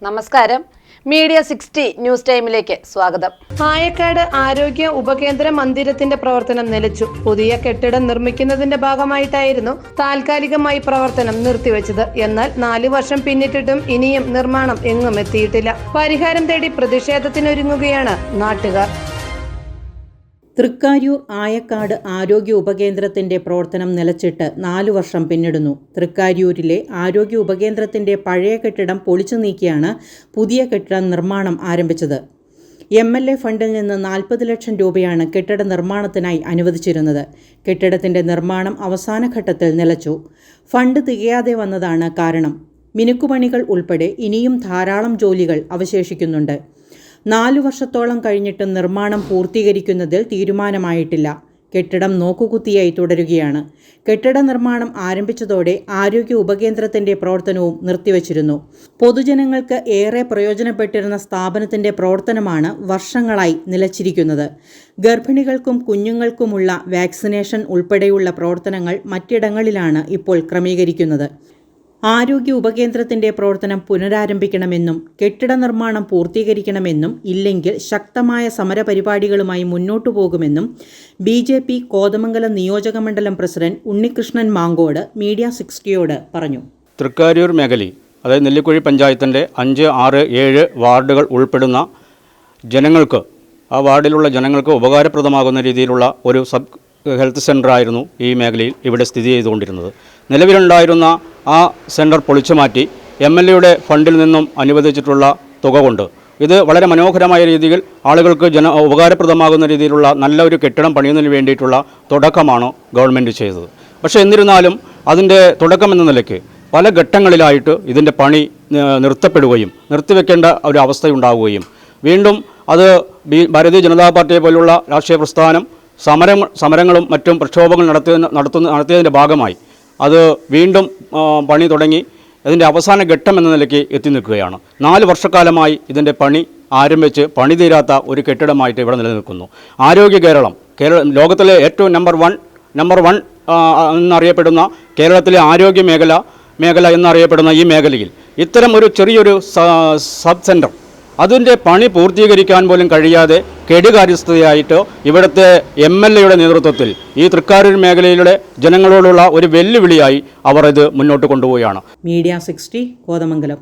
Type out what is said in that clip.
നമസ്കാരം. Media 60 news ടൈമിലേക്ക് സ്വാഗതം. ആയക്കാട് ആരോഗ്യ ഉപകേന്ദ്ര മന്ദിരത്തിന്റെ പ്രവർത്തനം നിലച്ചു. പുതിയ കെട്ടിടം നിർമ്മിക്കുന്നതിന്റെ ഭാഗമായിട്ടായിരുന്നു താൽക്കാലികമായി പ്രവർത്തനം നിർത്തിവെച്ചത്. എന്നാൽ 4 വർഷം പിന്നിട്ടിട്ടും ഇനിയും നിർമ്മാണം എങ്ങും എത്തിയിട്ടില്ല. പരിഹാരം തേടി പ്രതിഷേധത്തിനൊരുങ്ങുകയാണ് നാട്ടുകാർ. തൃക്കാര്യൂർ ആയക്കാട് ആരോഗ്യ ഉപകേന്ദ്രത്തിന്റെ പ്രവർത്തനം നിലച്ചിട്ട് 4 വർഷം പിന്നിടുന്നു. തൃക്കാര്യൂരിലെ ആരോഗ്യ ഉപകേന്ദ്രത്തിന്റെ പഴയ കെട്ടിടം പൊളിച്ചു നീക്കിയാണ് പുതിയ കെട്ടിടം നിർമ്മാണം ആരംഭിച്ചത്. MLA ഫണ്ടിൽ നിന്ന് 40 ലക്ഷം രൂപയാണ് കെട്ടിട നിർമ്മാണത്തിനായി അനുവദിച്ചിരുന്നത്. കെട്ടിടത്തിന്റെ നിർമ്മാണം അവസാന ഘട്ടത്തിൽ നിലച്ചു. ഫണ്ട് തികയാതെ വന്നതാണ് കാരണം. മിനുക്കുപണികൾ ഉൾപ്പെടെ ഇനിയും ധാരാളം ജോലികൾ അവശേഷിക്കുന്നുണ്ട്. 4 വർഷത്തോളം കഴിഞ്ഞിട്ടും നിർമ്മാണം പൂർത്തീകരിക്കുന്നതിൽ തീരുമാനമായിട്ടില്ല. കെട്ടിടം നോക്കുകുത്തിയായി തുടരുകയാണ്. കെട്ടിട നിർമ്മാണം ആരംഭിച്ചതോടെ ആരോഗ്യ ഉപകേന്ദ്രത്തിന്റെ പ്രവർത്തനവും നിർത്തിവച്ചിരുന്നു. പൊതുജനങ്ങൾക്ക് ഏറെ പ്രയോജനപ്പെട്ടിരുന്ന സ്ഥാപനത്തിന്റെ പ്രവർത്തനമാണ് വർഷങ്ങളായി നിലച്ചിരിക്കുന്നത്. ഗർഭിണികൾക്കും കുഞ്ഞുങ്ങൾക്കുമുള്ള വാക്സിനേഷൻ ഉൾപ്പെടെയുള്ള പ്രവർത്തനങ്ങൾ മറ്റിടങ്ങളിലാണ് ഇപ്പോൾ ക്രമീകരിക്കുന്നത്. ആരോഗ്യ ഉപകേന്ദ്രത്തിന്റെ പ്രവർത്തനം പുനരാരംഭിക്കണമെന്നും കെട്ടിട നിർമ്മാണം പൂർത്തീകരിക്കണമെന്നും ഇല്ലെങ്കിൽ ശക്തമായ സമരപരിപാടികളുമായി മുന്നോട്ടു പോകുമെന്നും BJP കോതമംഗലം നിയോജകമണ്ഡലം പ്രസിഡന്റ് ഉണ്ണികൃഷ്ണൻ മാങ്കോട് മീഡിയ 60യോട് പറഞ്ഞു. തൃക്കാര്യൂർ മേഖലയിൽ, അതായത് നെല്ലിക്കുഴി പഞ്ചായത്തിൻ്റെ 5, 6, 7 വാർഡുകൾ ഉൾപ്പെടുന്ന ജനങ്ങൾക്ക്, ആ വാർഡിലുള്ള ജനങ്ങൾക്ക് ഉപകാരപ്രദമാകുന്ന രീതിയിലുള്ള ഒരു സബ് ഹെൽത്ത് സെൻ്ററായിരുന്നു ഈ മേഖലയിൽ ഇവിടെ സ്ഥിതി ചെയ്തുകൊണ്ടിരുന്നത്. നിലവിലുണ്ടായിരുന്ന ആ സെൻറ്റർ പൊളിച്ചു മാറ്റി MLAയുടെ ഫണ്ടിൽ നിന്നും അനുവദിച്ചിട്ടുള്ള തുക കൊണ്ട് ഇത് വളരെ മനോഹരമായ രീതിയിൽ ആളുകൾക്ക് ഉപകാരപ്രദമാകുന്ന രീതിയിലുള്ള നല്ലൊരു കെട്ടിടം പണിയുന്നതിന് വേണ്ടിയിട്ടുള്ള തുടക്കമാണ് ഗവൺമെൻറ് ചെയ്തത്. പക്ഷേ എന്നിരുന്നാലും അതിൻ്റെ തുടക്കമെന്ന നിലയ്ക്ക് പല ഘട്ടങ്ങളിലായിട്ട് ഇതിൻ്റെ പണി നിർത്തപ്പെടുകയും നിർത്തിവെക്കേണ്ട ഒരു അവസ്ഥയുണ്ടാവുകയും വീണ്ടും അത് ഭാരതീയ ജനതാ പാർട്ടിയെ പോലുള്ള രാഷ്ട്രീയ പ്രസ്ഥാനം സമരങ്ങളും മറ്റും പ്രക്ഷോഭങ്ങൾ നടത്തിയതിൻ്റെ ഭാഗമായി അത് വീണ്ടും പണി തുടങ്ങി അതിൻ്റെ അവസാന ഘട്ടം എന്ന നിലയ്ക്ക് എത്തി നിൽക്കുകയാണ്. 4 വർഷക്കാലമായി ഇതിൻ്റെ പണി ആരംഭിച്ച് പണി തീരാത്ത ഒരു കെട്ടിടമായിട്ട് ഇവിടെ നിലനിൽക്കുന്നു. ആരോഗ്യ കേരളം ലോകത്തിലെ ഏറ്റവും നമ്പർ വൺ എന്നറിയപ്പെടുന്ന കേരളത്തിലെ ആരോഗ്യ മേഖല എന്നറിയപ്പെടുന്ന ഈ മേഖലയിൽ ഇത്തരം ഒരു ചെറിയൊരു സബ് സെൻറ്റർ അതിൻ്റെ പണി പൂർത്തീകരിക്കാൻ പോലും കഴിയാതെ കെടുകാര്യസ്ഥതയായിട്ട് ഇവിടുത്തെ MLAയുടെ നേതൃത്വത്തിൽ ഈ തൃക്കാര്യൂർ മേഖലയിലെ ജനങ്ങളോടുള്ള ഒരു വെല്ലുവിളിയായി അവർ ഇത് മുന്നോട്ട് കൊണ്ടുപോവുകയാണ്. മീഡിയ 60 കോതമംഗലം.